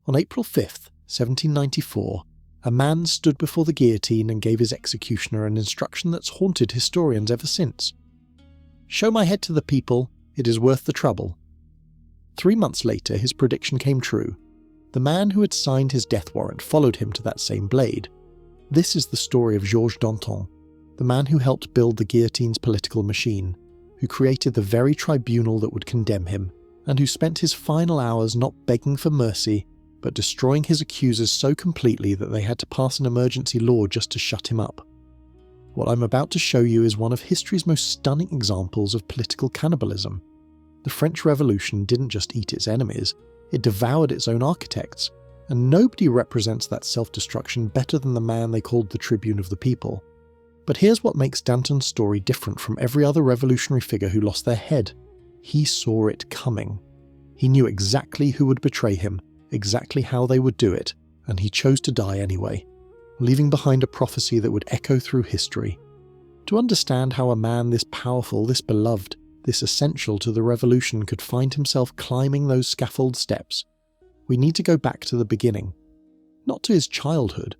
On April 5th, 1794, a man stood before the guillotine and gave his executioner an instruction that's haunted historians ever since. "Show my head to the people, it is worth the trouble." 3 months later, his prediction came true. The man who had signed his death warrant followed him to that same blade. This is the story of Georges Danton, the man who helped build the guillotine's political machine, who created the very tribunal that would condemn him, and who spent his final hours not begging for mercy, but destroying his accusers so completely that they had to pass an emergency law just to shut him up. What I'm about to show you is one of history's most stunning examples of political cannibalism. The French Revolution didn't just eat its enemies, it devoured its own architects, and nobody represents that self-destruction better than the man they called the Tribune of the People. But here's what makes Danton's story different from every other revolutionary figure who lost their head. He saw it coming. He knew exactly who would betray him, exactly how they would do it, and he chose to die anyway, leaving behind a prophecy that would echo through history. To understand how a man this powerful, this beloved, this essential to the revolution could find himself climbing those scaffold steps, we need to go back to the beginning. Not to his childhood,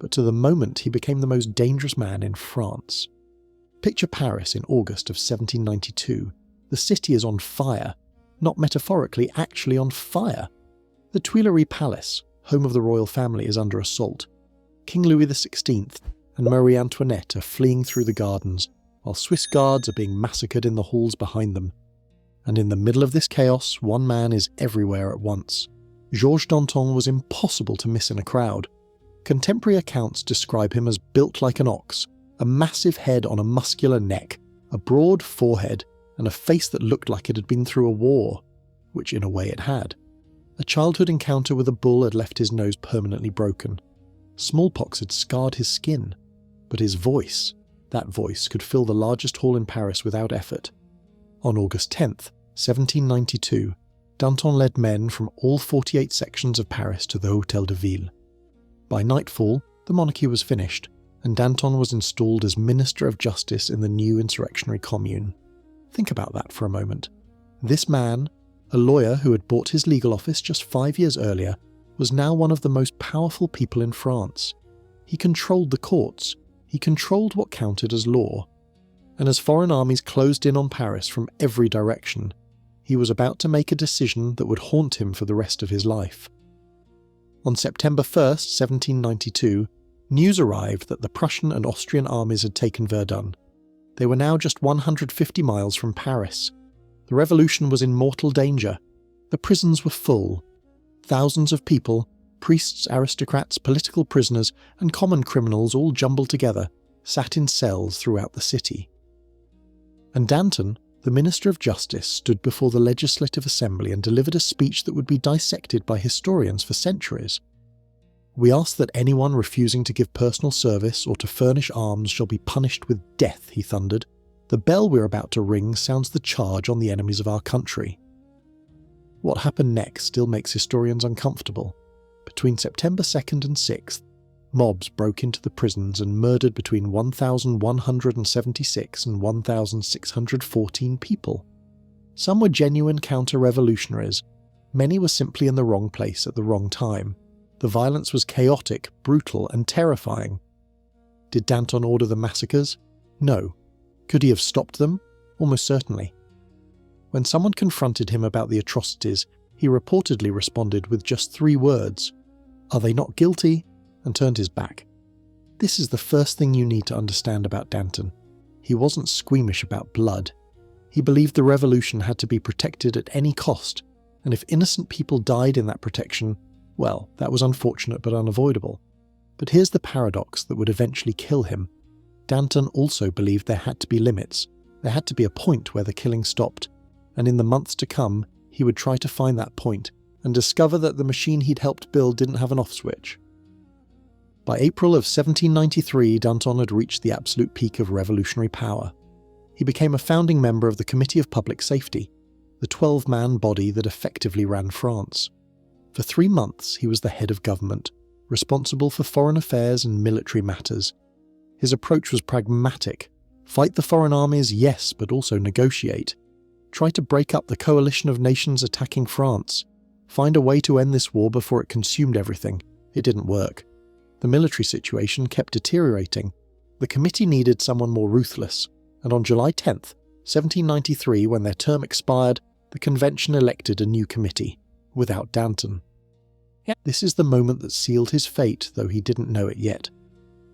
but to the moment he became the most dangerous man in France. Picture Paris in August of 1792. The city is on fire, not metaphorically, actually on fire. The Tuileries Palace, home of the royal family, is under assault. King Louis XVI and Marie Antoinette are fleeing through the gardens, while Swiss guards are being massacred in the halls behind them. And in the middle of this chaos, one man is everywhere at once. Georges Danton was impossible to miss in a crowd. Contemporary accounts describe him as built like an ox, a massive head on a muscular neck, a broad forehead, and a face that looked like it had been through a war, which in a way it had. A childhood encounter with a bull had left his nose permanently broken. Smallpox had scarred his skin, but his voice, that voice could fill the largest hall in Paris without effort. On August 10th, 1792, Danton led men from all 48 sections of Paris to the Hôtel de Ville. By nightfall, the monarchy was finished, and Danton was installed as Minister of Justice in the new insurrectionary commune. Think about that for a moment. This man, a lawyer who had bought his legal office just 5 years earlier, was now one of the most powerful people in France. He controlled the courts, he controlled what counted as law. And as foreign armies closed in on Paris from every direction, he was about to make a decision that would haunt him for the rest of his life. On September 1st, 1792, news arrived that the Prussian and Austrian armies had taken Verdun. They were now just 150 miles from Paris. The revolution was in mortal danger. The prisons were full. Thousands of people, priests, aristocrats, political prisoners, and common criminals all jumbled together, sat in cells throughout the city. And Danton, the Minister of Justice, stood before the Legislative Assembly and delivered a speech that would be dissected by historians for centuries. "We ask that anyone refusing to give personal service or to furnish arms shall be punished with death," he thundered. "The bell we're about to ring sounds the charge on the enemies of our country." What happened next still makes historians uncomfortable. Between September 2nd and 6th, mobs broke into the prisons and murdered between 1,176 and 1,614 people. Some were genuine counter-revolutionaries. Many were simply in the wrong place at the wrong time. The violence was chaotic, brutal, and terrifying. Did Danton order the massacres? No. Could he have stopped them? Almost certainly. When someone confronted him about the atrocities, he reportedly responded with just 3 words: "Are they not guilty?" and turned his back. This is the first thing you need to understand about Danton. He wasn't squeamish about blood. He believed the revolution had to be protected at any cost, and if innocent people died in that protection, well, that was unfortunate but unavoidable. But here's the paradox that would eventually kill him. Danton also believed there had to be limits. There had to be a point where the killing stopped, and in the months to come, he would try to find that point and discover that the machine he'd helped build didn't have an off switch. By April of 1793, Danton had reached the absolute peak of revolutionary power. He became a founding member of the Committee of Public Safety, the 12-man body that effectively ran France. For 3 months, he was the head of government, responsible for foreign affairs and military matters. His approach was pragmatic. Fight the foreign armies, yes, but also negotiate. Try to break up the coalition of nations attacking France. Find a way to end this war before it consumed everything. It didn't work. The military situation kept deteriorating. The committee needed someone more ruthless, and on July 10th, 1793, when their term expired, the convention elected a new committee, without Danton. This is the moment that sealed his fate, though he didn't know it yet.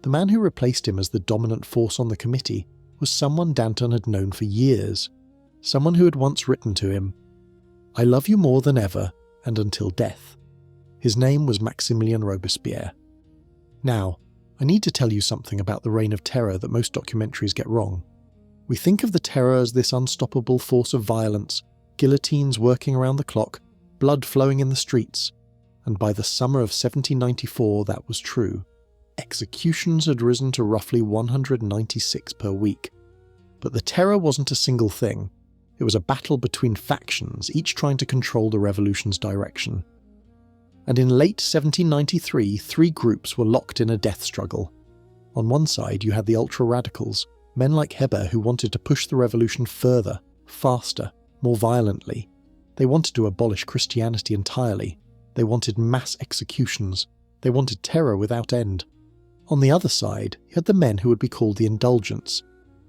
The man who replaced him as the dominant force on the committee was someone Danton had known for years, someone who had once written to him, "I love you more than ever, and until death." His name was Maximilien Robespierre. Now, I need to tell you something about the Reign of Terror that most documentaries get wrong. We think of the Terror as this unstoppable force of violence, guillotines working around the clock, blood flowing in the streets, and by the summer of 1794 that was true. Executions had risen to roughly 196 per week. But the Terror wasn't a single thing. It was a battle between factions, each trying to control the revolution's direction. And in late 1793, three groups were locked in a death struggle. On one side, you had the ultra-radicals, men like Heber who wanted to push the revolution further, faster, more violently. They wanted to abolish Christianity entirely. They wanted mass executions. They wanted terror without end. On the other side, you had the men who would be called the Indulgents,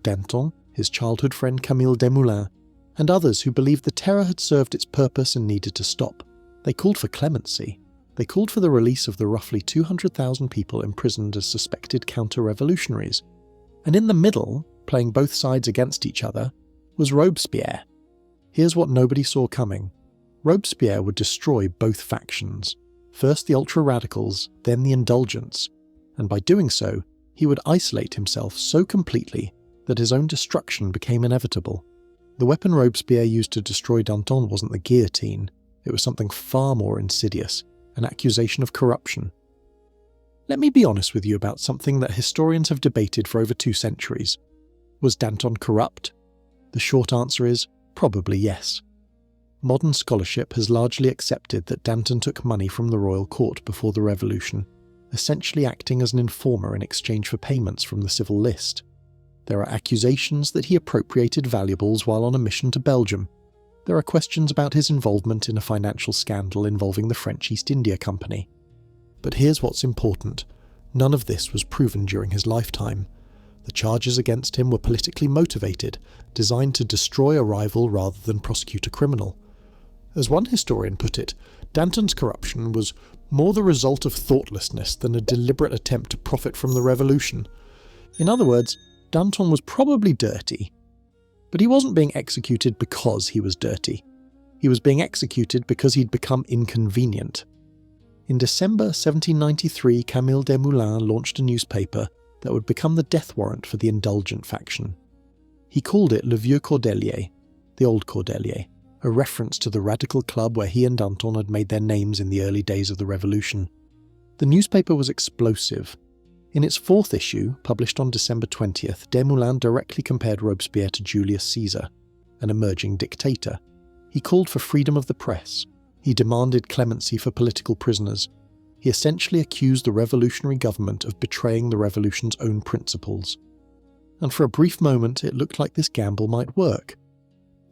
Danton, his childhood friend Camille Desmoulins, and others who believed the terror had served its purpose and needed to stop. They called for clemency. They called for the release of the roughly 200,000 people imprisoned as suspected counter-revolutionaries. And in the middle, playing both sides against each other, was Robespierre. Here's what nobody saw coming. Robespierre would destroy both factions. First the ultra-radicals, then the Indulgents. And by doing so, he would isolate himself so completely that his own destruction became inevitable. The weapon Robespierre used to destroy Danton wasn't the guillotine. It was something far more insidious, an accusation of corruption. Let me be honest with you about something that historians have debated for over 2 centuries. Was Danton corrupt? The short answer is probably yes. Modern scholarship has largely accepted that Danton took money from the royal court before the revolution, essentially acting as an informer in exchange for payments from the civil list. There are accusations that he appropriated valuables while on a mission to Belgium. There are questions about his involvement in a financial scandal involving the French East India Company. But here's what's important. None of this was proven during his lifetime. The charges against him were politically motivated, designed to destroy a rival rather than prosecute a criminal. As one historian put it, Danton's corruption was more the result of thoughtlessness than a deliberate attempt to profit from the revolution. In other words, Danton was probably dirty, but he wasn't being executed because he was dirty. He was being executed because he'd become inconvenient. In December 1793, Camille Desmoulins launched a newspaper that would become the death warrant for the Indulgent faction. He called it Le Vieux Cordelier, the Old Cordelier, a reference to the radical club where he and Danton had made their names in the early days of the revolution. The newspaper was explosive. In its 4th issue, published on December 20th, Desmoulins directly compared Robespierre to Julius Caesar, an emerging dictator. He called for freedom of the press. He demanded clemency for political prisoners. He essentially accused the revolutionary government of betraying the revolution's own principles. And for a brief moment, it looked like this gamble might work.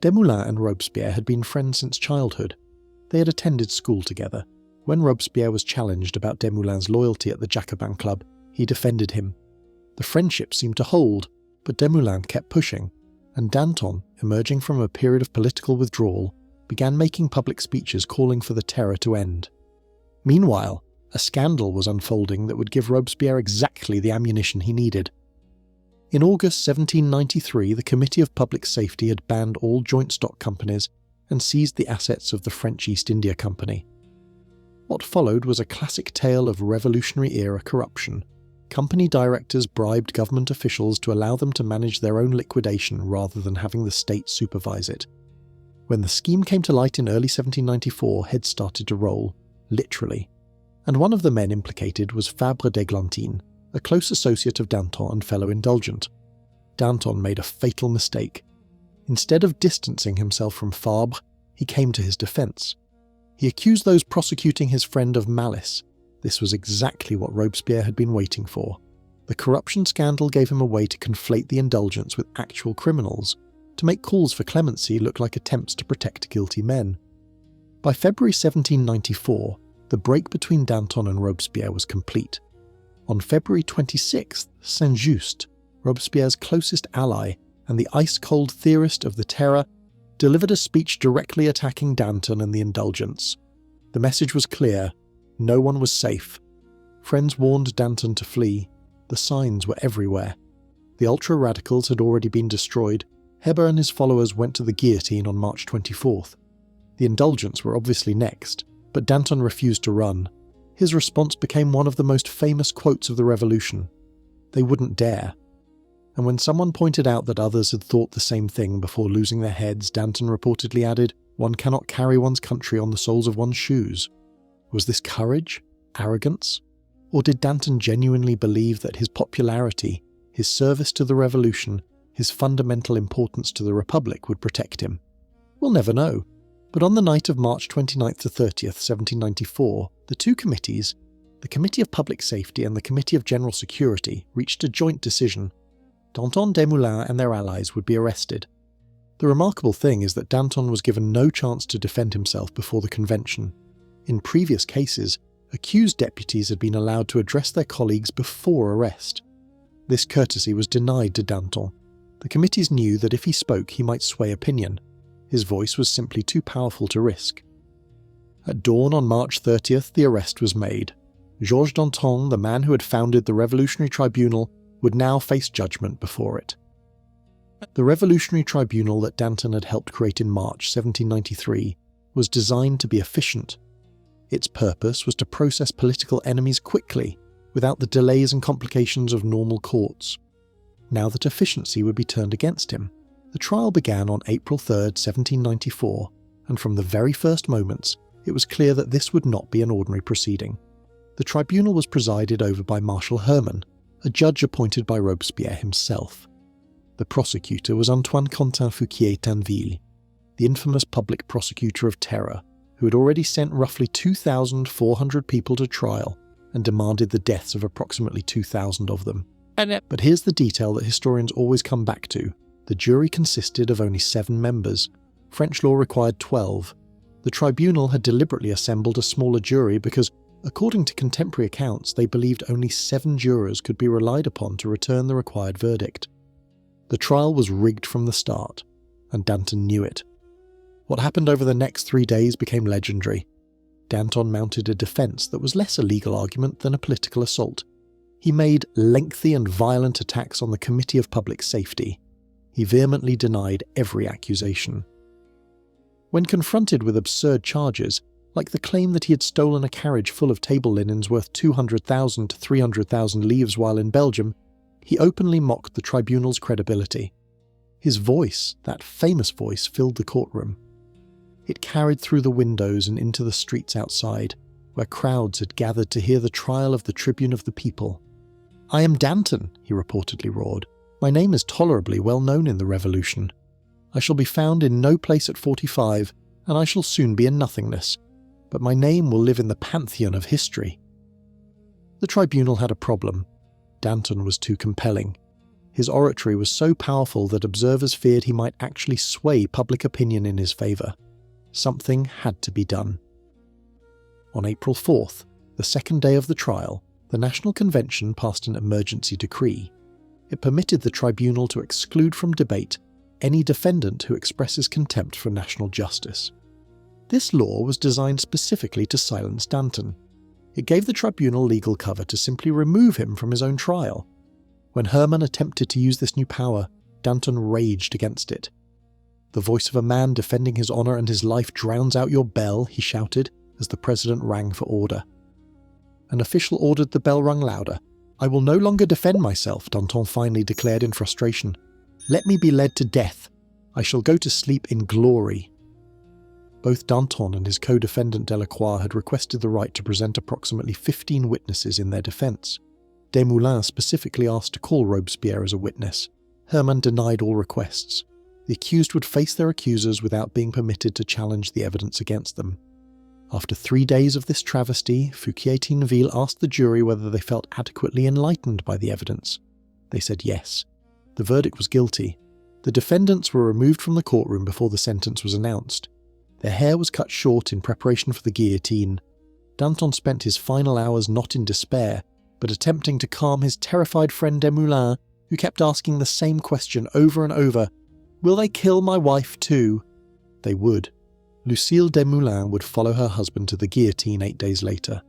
Desmoulins and Robespierre had been friends since childhood. They had attended school together. When Robespierre was challenged about Desmoulins' loyalty at the Jacobin Club, he defended him. The friendship seemed to hold, but Desmoulins kept pushing, and Danton, emerging from a period of political withdrawal, began making public speeches calling for the terror to end. Meanwhile, a scandal was unfolding that would give Robespierre exactly the ammunition he needed. In August 1793, the Committee of Public Safety had banned all joint stock companies and seized the assets of the French East India Company. What followed was a classic tale of revolutionary-era corruption. Company directors bribed government officials to allow them to manage their own liquidation rather than having the state supervise it. When the scheme came to light in early 1794, heads started to roll, literally. And one of the men implicated was Fabre d'Églantine, a close associate of Danton and fellow Indulgent. Danton made a fatal mistake. Instead of distancing himself from Fabre, he came to his defence. He accused those prosecuting his friend of malice. This was exactly what Robespierre had been waiting for. The corruption scandal gave him a way to conflate the Indulgents with actual criminals, to make calls for clemency look like attempts to protect guilty men. By February 1794, the break between Danton and Robespierre was complete. On February 26th, Saint-Just, Robespierre's closest ally and the ice-cold theorist of the Terror, delivered a speech directly attacking Danton and the Indulgents. The message was clear: no one was safe. Friends warned Danton to flee. The signs were everywhere. The ultra-radicals had already been destroyed. Hébert and his followers went to the guillotine on March 24th. The Indulgents were obviously next, but Danton refused to run. His response became one of the most famous quotes of the revolution. They wouldn't dare. And when someone pointed out that others had thought the same thing before losing their heads, Danton reportedly added, "One cannot carry one's country on the soles of one's shoes." Was this courage? Arrogance? Or did Danton genuinely believe that his popularity, his service to the revolution, his fundamental importance to the Republic would protect him? We'll never know. But on the night of March 29th to 30th, 1794, the two committees, the Committee of Public Safety and the Committee of General Security, reached a joint decision. Danton, Desmoulins and their allies would be arrested. The remarkable thing is that Danton was given no chance to defend himself before the convention. In previous cases, accused deputies had been allowed to address their colleagues before arrest. This courtesy was denied to Danton. The committees knew that if he spoke, he might sway opinion. His voice was simply too powerful to risk. At dawn on March 30th, the arrest was made. Georges Danton, the man who had founded the Revolutionary Tribunal, would now face judgment before it. The Revolutionary Tribunal that Danton had helped create in March 1793 was designed to be efficient. Its purpose was to process political enemies quickly, without the delays and complications of normal courts. Now that efficiency would be turned against him, the trial began on April 3rd, 1794, and from the very first moments, it was clear that this would not be an ordinary proceeding. The tribunal was presided over by Marshal Herman, a judge appointed by Robespierre himself. The prosecutor was Antoine Quentin Fouquier-Tinville, the infamous public prosecutor of terror, who had already sent roughly 2,400 people to trial and demanded the deaths of approximately 2,000 of them. But here's the detail that historians always come back to. The jury consisted of only 7 members. French law required 12. The tribunal had deliberately assembled a smaller jury because, according to contemporary accounts, they believed only 7 jurors could be relied upon to return the required verdict. The trial was rigged from the start, and Danton knew it. What happened over the next 3 days became legendary. Danton mounted a defence that was less a legal argument than a political assault. He made lengthy and violent attacks on the Committee of Public Safety. He vehemently denied every accusation. When confronted with absurd charges, like the claim that he had stolen a carriage full of table linens worth 200,000 to 300,000 livres while in Belgium, he openly mocked the tribunal's credibility. His voice, that famous voice, filled the courtroom. It carried through the windows and into the streets outside, where crowds had gathered to hear the trial of the Tribune of the People. "I am Danton," he reportedly roared. "My name is tolerably well known in the Revolution. I shall be found in no place at 45, and I shall soon be in nothingness. But my name will live in the pantheon of history." The tribunal had a problem. Danton was too compelling. His oratory was so powerful that observers feared he might actually sway public opinion in his favour. Something had to be done. On April 4th, the second day of the trial, the National Convention passed an emergency decree. It permitted the tribunal to exclude from debate any defendant who expresses contempt for national justice. This law was designed specifically to silence Danton. It gave the tribunal legal cover to simply remove him from his own trial. When Herman attempted to use this new power, Danton raged against it. "The voice of a man defending his honour and his life drowns out your bell," he shouted as the president rang for order. An official ordered the bell rung louder. "I will no longer defend myself," Danton finally declared in frustration. "Let me be led to death. I shall go to sleep in glory." Both Danton and his co-defendant Delacroix had requested the right to present approximately 15 witnesses in their defence. Desmoulins specifically asked to call Robespierre as a witness. Herman denied all requests. The accused would face their accusers without being permitted to challenge the evidence against them. After 3 days of this travesty, Fouquier-Tinville asked the jury whether they felt adequately enlightened by the evidence. They said yes. The verdict was guilty. The defendants were removed from the courtroom before the sentence was announced. Their hair was cut short in preparation for the guillotine. Danton spent his final hours not in despair, but attempting to calm his terrified friend Desmoulins, who kept asking the same question over and over. Will they kill my wife too? They would. Lucille Desmoulins would follow her husband to the guillotine 8 days later.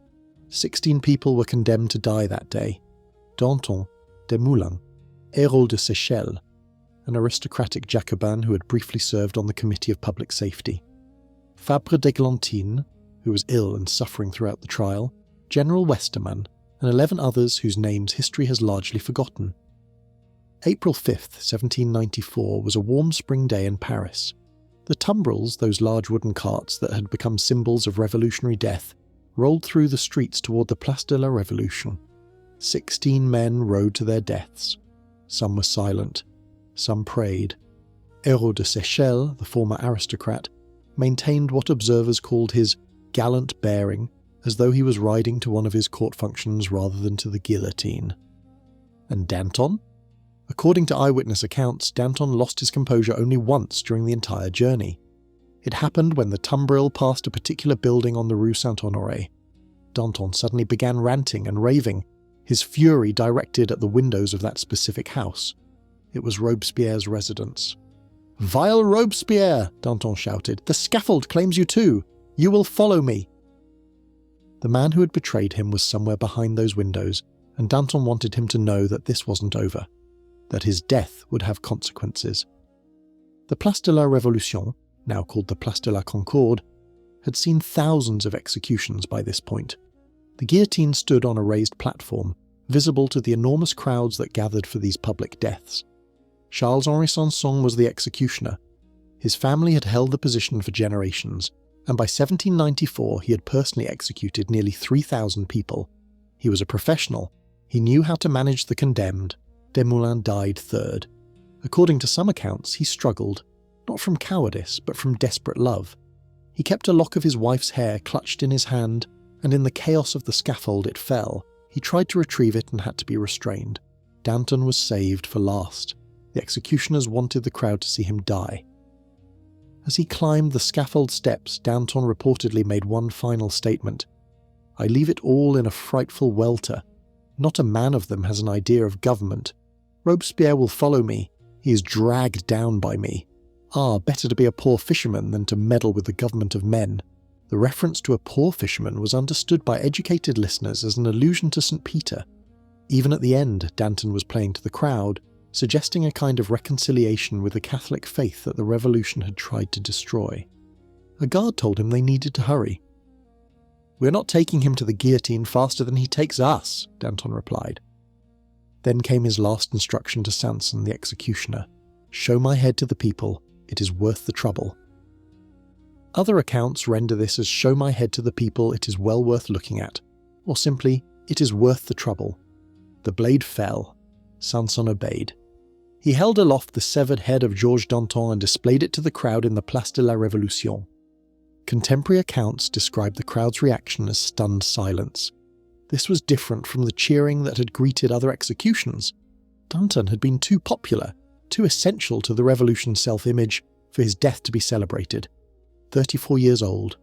16 people were condemned to die that day. Danton, Desmoulins, Hérault de Seychelles, an aristocratic Jacobin who had briefly served on the Committee of Public Safety. Fabre d'Églantine, who was ill and suffering throughout the trial, General Westermann, and 11 others whose names history has largely forgotten. April 5th, 1794 was a warm spring day in Paris. The tumbrils, those large wooden carts that had become symbols of revolutionary death, rolled through the streets toward the Place de la Révolution. 16 men rode to their deaths. Some were silent, some prayed. Hérault de Seychelles, the former aristocrat, maintained what observers called his gallant bearing, as though he was riding to one of his court functions rather than to the guillotine. And Danton? According to eyewitness accounts, Danton lost his composure only once during the entire journey. It happened when the tumbril passed a particular building on the Rue Saint-Honoré. Danton suddenly began ranting and raving, his fury directed at the windows of that specific house. It was Robespierre's residence. "Vile Robespierre!" Danton shouted. "The scaffold claims you too! You will follow me!" The man who had betrayed him was somewhere behind those windows, and Danton wanted him to know that this wasn't over, that his death would have consequences. The Place de la Révolution, now called the Place de la Concorde, had seen thousands of executions by this point. The guillotine stood on a raised platform, visible to the enormous crowds that gathered for these public deaths. Charles-Henri Sanson was the executioner. His family had held the position for generations, and by 1794 he had personally executed nearly 3,000 people. He was a professional. He knew how to manage the condemned. Desmoulins died third. According to some accounts, he struggled, not from cowardice, but from desperate love. He kept a lock of his wife's hair clutched in his hand, and in the chaos of the scaffold it fell. He tried to retrieve it and had to be restrained. Danton was saved for last. The executioners wanted the crowd to see him die. As he climbed the scaffold steps, Danton reportedly made one final statement. "I leave it all in a frightful welter. Not a man of them has an idea of government. Robespierre will follow me. He is dragged down by me. Better to be a poor fisherman than to meddle with the government of men." The reference to a poor fisherman was understood by educated listeners as an allusion to St. Peter. Even at the end, Danton was playing to the crowd, suggesting a kind of reconciliation with the Catholic faith that the revolution had tried to destroy. A guard told him they needed to hurry. "We're not taking him to the guillotine faster than he takes us," Danton replied. Then came his last instruction to Sanson, the executioner. "Show my head to the people. It is worth the trouble." Other accounts render this as "show my head to the people, it is well worth looking at," or simply, "it is worth the trouble." The blade fell. Sanson obeyed. He held aloft the severed head of Georges Danton and displayed it to the crowd in the Place de la Révolution. Contemporary accounts describe the crowd's reaction as stunned silence. This was different from the cheering that had greeted other executions. Danton had been too popular, too essential to the revolution's self-image, for his death to be celebrated. 34 years old,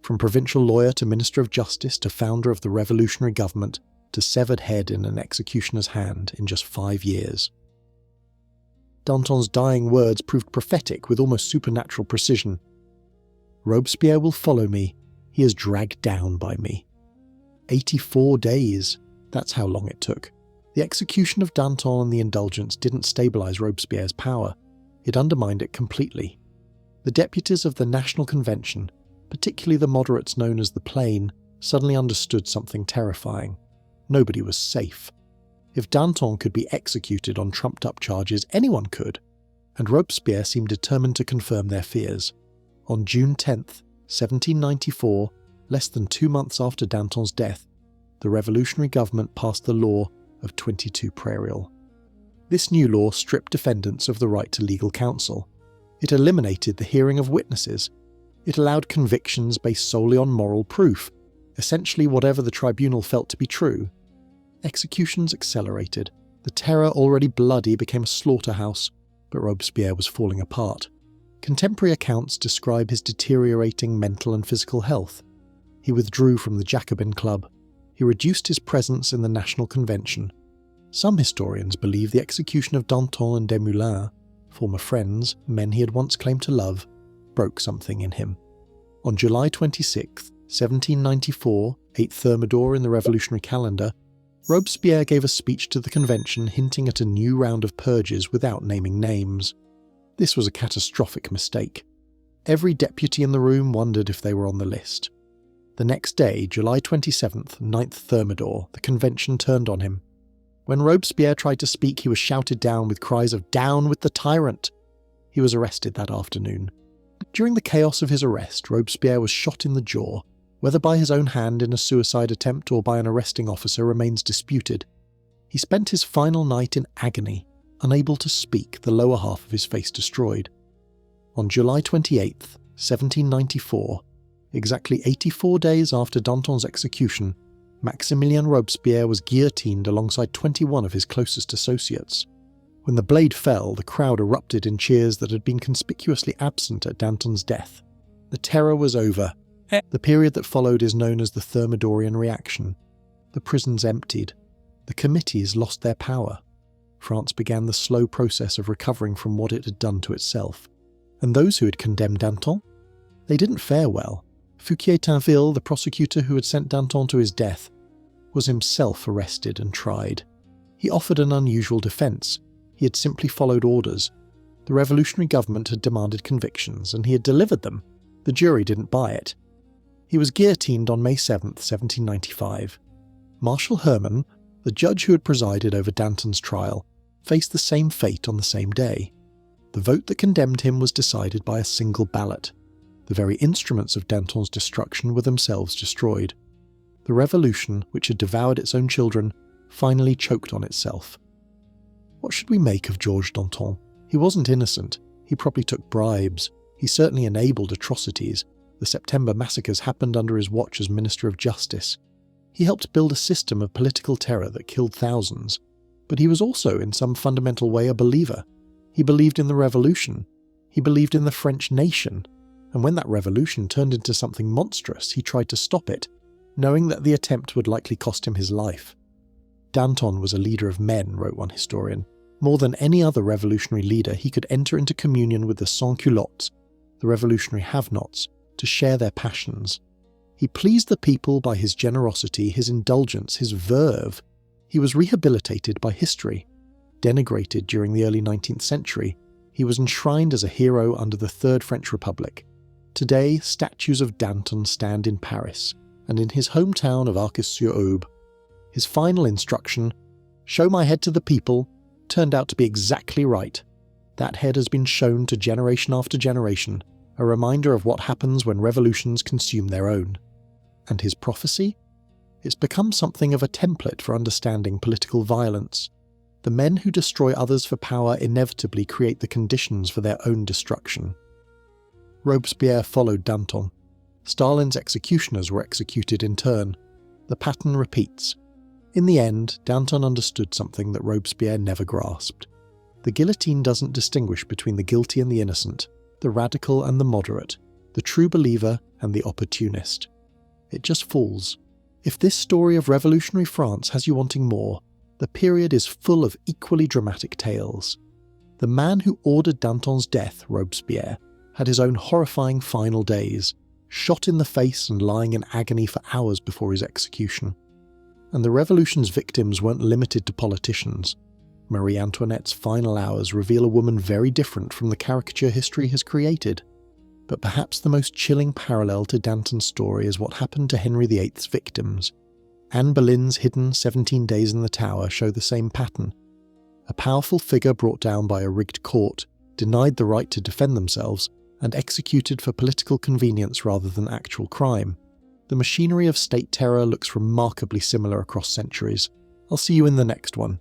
from provincial lawyer to Minister of Justice to founder of the revolutionary government, to severed head in an executioner's hand in just 5 years. Danton's dying words proved prophetic with almost supernatural precision. "Robespierre will follow me. He is dragged down by me." 84 days. That's how long it took. The execution of Danton and the indulgence didn't stabilise Robespierre's power. It undermined it completely. The deputies of the National Convention, particularly the moderates known as the Plain, suddenly understood something terrifying. Nobody was safe. If Danton could be executed on trumped-up charges, anyone could, and Robespierre seemed determined to confirm their fears. On June 10th, 1794, less than 2 months after Danton's death, the revolutionary government passed the law of 22 prairial. This new law stripped defendants of the right to legal counsel. It eliminated the hearing of witnesses. It allowed convictions based solely on moral proof, essentially whatever the tribunal felt to be true. Executions accelerated. The terror already bloody became a slaughterhouse, but Robespierre was falling apart. Contemporary accounts describe his deteriorating mental and physical health. He withdrew from the Jacobin Club. He reduced his presence in the National Convention. Some historians believe the execution of Danton and Desmoulins, former friends, men he had once claimed to love, broke something in him. On July 26, 1794, 8 Thermidor in the revolutionary calendar, Robespierre gave a speech to the convention hinting at a new round of purges without naming names. This was a catastrophic mistake. Every deputy in the room wondered if they were on the list. The next day, July 27th, 9th Thermidor, the convention turned on him. When Robespierre tried to speak, he was shouted down with cries of "Down with the tyrant!" He was arrested that afternoon. During the chaos of his arrest, Robespierre was shot in the jaw. Whether by his own hand in a suicide attempt or by an arresting officer remains disputed. He spent his final night in agony, unable to speak, the lower half of his face destroyed. On July 28th, 1794, exactly 84 days after Danton's execution, Maximilien Robespierre was guillotined alongside 21 of his closest associates. When the blade fell, the crowd erupted in cheers that had been conspicuously absent at Danton's death. The terror was over. The period that followed is known as the Thermidorian reaction. The prisons emptied. The committees lost their power. France began the slow process of recovering from what it had done to itself. And those who had condemned Danton? They didn't fare well. Fouquier-Tinville, the prosecutor who had sent Danton to his death, was himself arrested and tried. He offered an unusual defence. He had simply followed orders. The revolutionary government had demanded convictions, and he had delivered them. The jury didn't buy it. He was guillotined on May 7, 1795. Marshal Herman, the judge who had presided over Danton's trial, faced the same fate on the same day. The vote that condemned him was decided by a single ballot. The very instruments of Danton's destruction were themselves destroyed. The revolution, which had devoured its own children, finally choked on itself. What should we make of Georges Danton? He wasn't innocent. He probably took bribes. He certainly enabled atrocities. The September massacres happened under his watch as Minister of Justice. He helped build a system of political terror that killed thousands. But he was also, in some fundamental way, a believer. He believed in the revolution. He believed in the French nation. And when that revolution turned into something monstrous, he tried to stop it, knowing that the attempt would likely cost him his life. Danton was a leader of men, wrote one historian. More than any other revolutionary leader, he could enter into communion with the sans-culottes, the revolutionary have-nots, to share their passions. He pleased the people by his generosity, his indulgence, his verve. He was rehabilitated by history. Denigrated during the early 19th century, he was enshrined as a hero under the Third French Republic. Today, statues of Danton stand in Paris, and in his hometown of Arcis-sur-Aube. His final instruction, "Show my head to the people," turned out to be exactly right. That head has been shown to generation after generation, a reminder of what happens when revolutions consume their own. And his prophecy? It's become something of a template for understanding political violence. The men who destroy others for power inevitably create the conditions for their own destruction. Robespierre followed Danton. Stalin's executioners were executed in turn. The pattern repeats. In the end, Danton understood something that Robespierre never grasped. The guillotine doesn't distinguish between the guilty and the innocent, the radical and the moderate, the true believer and the opportunist. It just falls. If this story of revolutionary France has you wanting more, the period is full of equally dramatic tales. The man who ordered Danton's death, Robespierre, had his own horrifying final days, shot in the face and lying in agony for hours before his execution. And the revolution's victims weren't limited to politicians. Marie Antoinette's final hours reveal a woman very different from the caricature history has created. But perhaps the most chilling parallel to Danton's story is what happened to Henry VIII's victims. Anne Boleyn's hidden 17 days in the Tower show the same pattern. A powerful figure brought down by a rigged court, denied the right to defend themselves, and executed for political convenience rather than actual crime. The machinery of state terror looks remarkably similar across centuries. I'll see you in the next one.